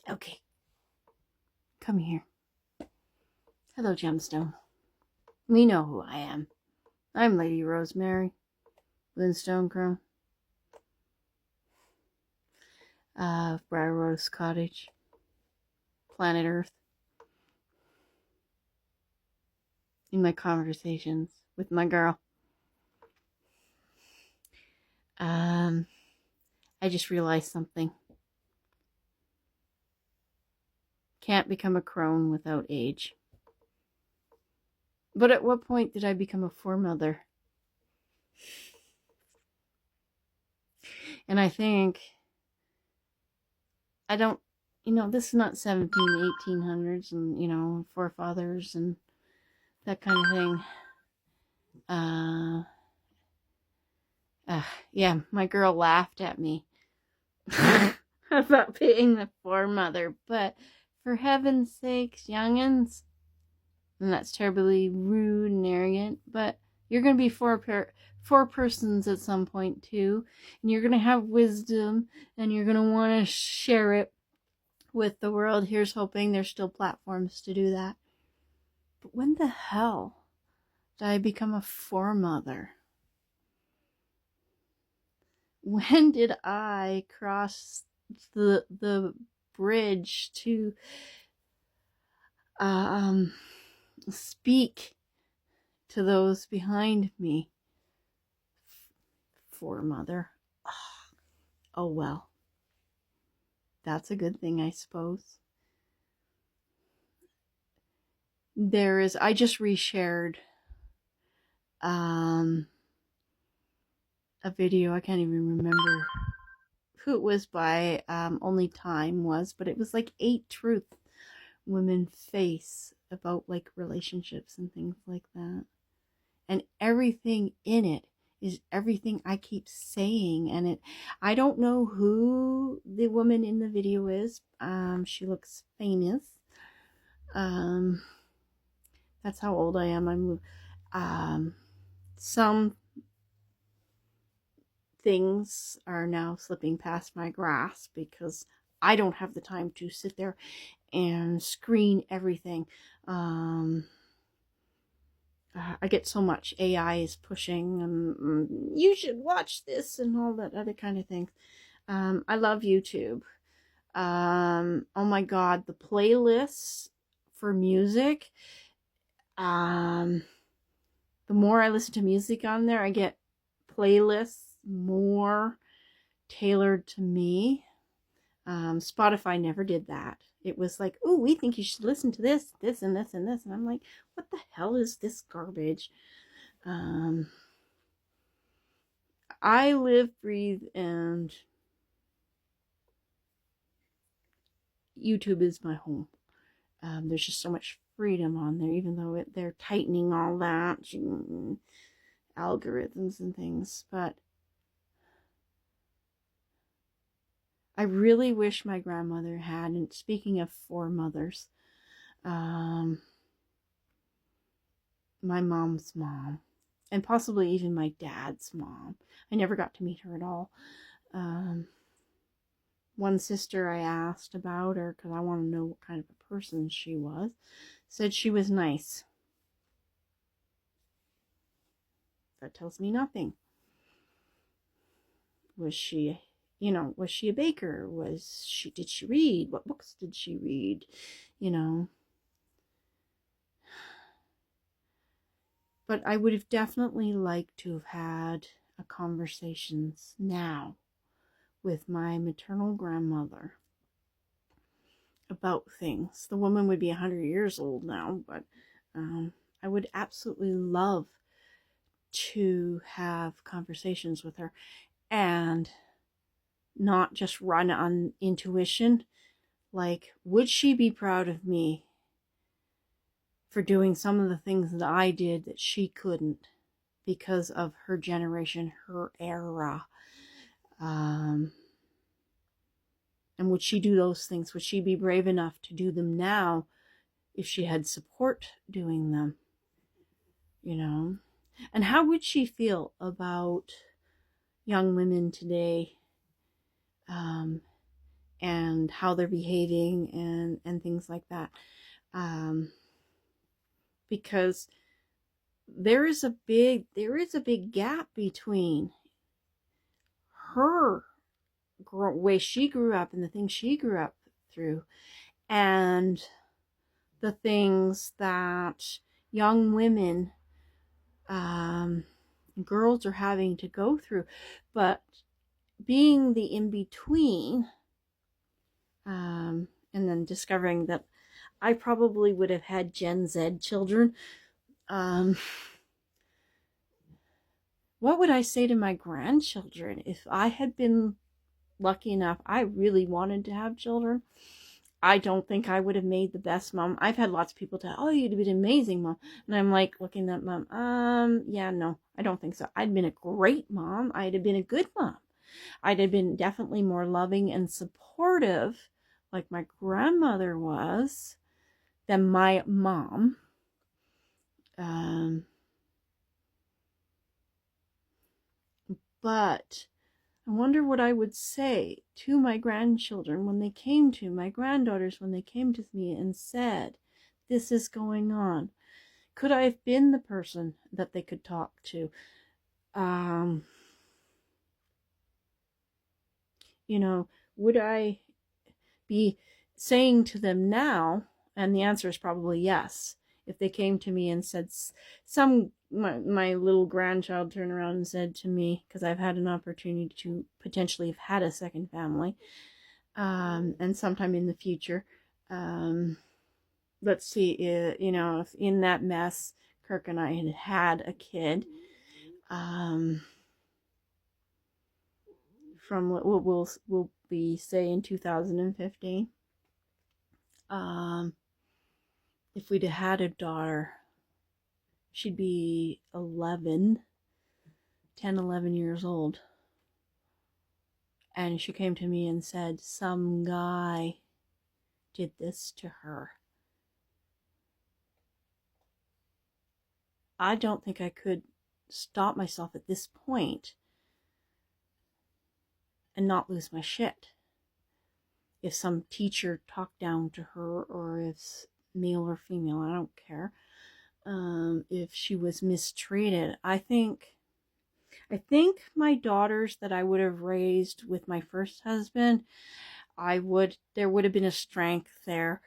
Okay, come here. Hello, Gemstone. We know who I am. I'm Lady Rosemary, Lindstonecrown, Briar Rose Cottage, planet Earth. In my conversations with my girl. I just realized something. Can't become a crone without age. But at what point did I become a foremother? And I think, I don't, this is not 1800s and, forefathers and that kind of thing. Yeah, my girl laughed at me about being the foremother, but for heaven's sakes, youngins, and that's terribly rude and arrogant, but you're going to be four persons at some point too, and you're going to have wisdom, and you're going to want to share it with the world. Here's hoping there's still platforms to do that. But when the hell did I become a foremother? When did I cross the bridge to speak to those behind me? Foremother. Oh well. That's a good thing, I suppose. I just reshared a video. I can't even remember who it was by, only time was, but it was like 8 truths women face about like relationships and things like that. And everything in it is everything I keep saying. And I don't know who the woman in the video is. She looks famous. That's how old I am. Some things are now slipping past my grasp because I don't have the time to sit there and screen everything. I get so much AI is pushing and you should watch this and all that other kind of thing. I love YouTube. Oh my God, the playlists for music. The more I listen to music on there, I get playlists more tailored to me. Spotify never did that. It was like, oh, we think you should listen to this, this, and this, and this. And I'm like, what the hell is this garbage? I live, breathe, and YouTube is my home. There's just so much freedom on there, even though they're tightening all that, algorithms and things. But I really wish my grandmother had, and speaking of foremothers, my mom's mom, and possibly even my dad's mom. I never got to meet her at all. One sister I asked about her because I want to know what kind of a person she was, said she was nice. That tells me nothing. Was she a baker? Did she read? What books did she read? But I would have definitely liked to have had a conversations now with my maternal grandmother about things. The woman would be 100 years old now, but I would absolutely love to have conversations with her and not just run on intuition. Like, would she be proud of me for doing some of the things that I did that she couldn't because of her generation, her era? And would she do those things? Would she be brave enough to do them now if she had support doing them? And how would she feel about young women today and how they're behaving and things like that. Because there is a big gap between her way she grew up and the things she grew up through and the things that young women, girls are having to go through. But being the in-between, and then discovering that I probably would have had Gen Z children, what would I say to my grandchildren if I had been lucky enough? I really wanted to have children. I don't think I would have made the best mom. I've had lots of people tell, oh, you'd have been an amazing mom. And I'm like looking at mom, yeah, no, I don't think so. I'd been a great mom. I'd have been a good mom. I'd have been definitely more loving and supportive, like my grandmother was, than my mom. But I wonder what I would say to my grandchildren when they came to, my granddaughters when they came to me and said, this is going on. Could I have been the person that they could talk to? Would I be saying to them now? And the answer is probably yes. If they came to me and said, my little grandchild turned around and said to me, because I've had an opportunity to potentially have had a second family, and sometime in the future, let's see, if in that mess, Kirk and I had a kid, from what we'll be, say, in 2015. If we'd had a daughter, she'd be 11 years old. And she came to me and said, some guy did this to her. I don't think I could stop myself at this point and not lose my shit. If some teacher talked down to her, or if male or female, I don't care. If she was mistreated, I think my daughters that I would have raised with my first husband, there would have been a strength there,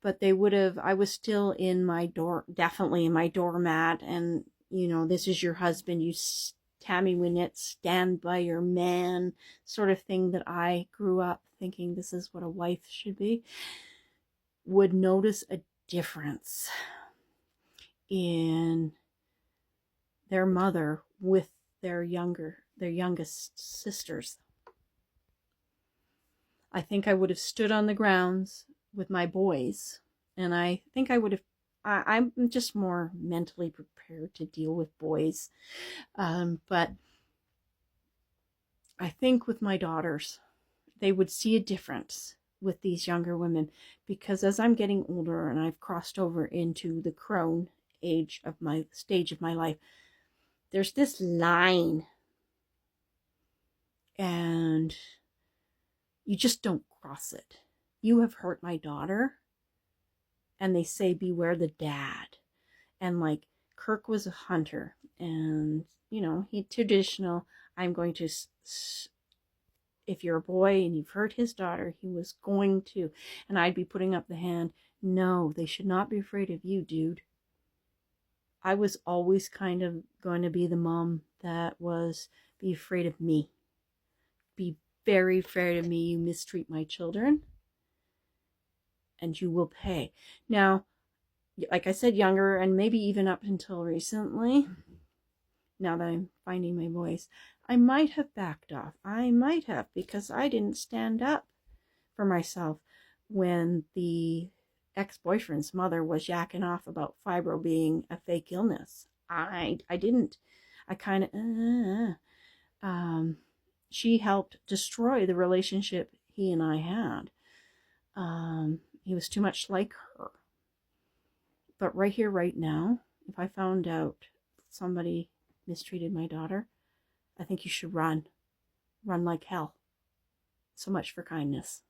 but I was still in my definitely in my doormat, and this is your husband, you Tammy Wynette, stand by your man, sort of thing that I grew up thinking this is what a wife should be, would notice a difference in their mother with their youngest sisters. I think I would have stood on the grounds with my boys, and I think I would have, I'm just more mentally prepared to deal with boys. But I think with my daughters, they would see a difference with these younger women, because as I'm getting older and I've crossed over into the crone stage of my life, there's this line, and you just don't cross it. You have hurt my daughter, and they say beware the dad. And like Kirk was a hunter, and he traditional, I'm going to, if you're a boy and you've hurt his daughter, he was going to, and I'd be putting up the hand, no, they should not be afraid of you, dude. I was always kind of going to be the mom that was, be afraid of me. Be very afraid of me. You mistreat my children, and you will pay. Now, like I said, younger, and maybe even up until recently, now that I'm finding my voice, I might have backed off. I might have, because I didn't stand up for myself when the ex-boyfriend's mother was yakking off about fibro being a fake illness. I didn't. I kind of, she helped destroy the relationship he and I had. He was too much like her. But right here, right now, if I found out somebody mistreated my daughter, I think you should run. Run like hell. So much for kindness.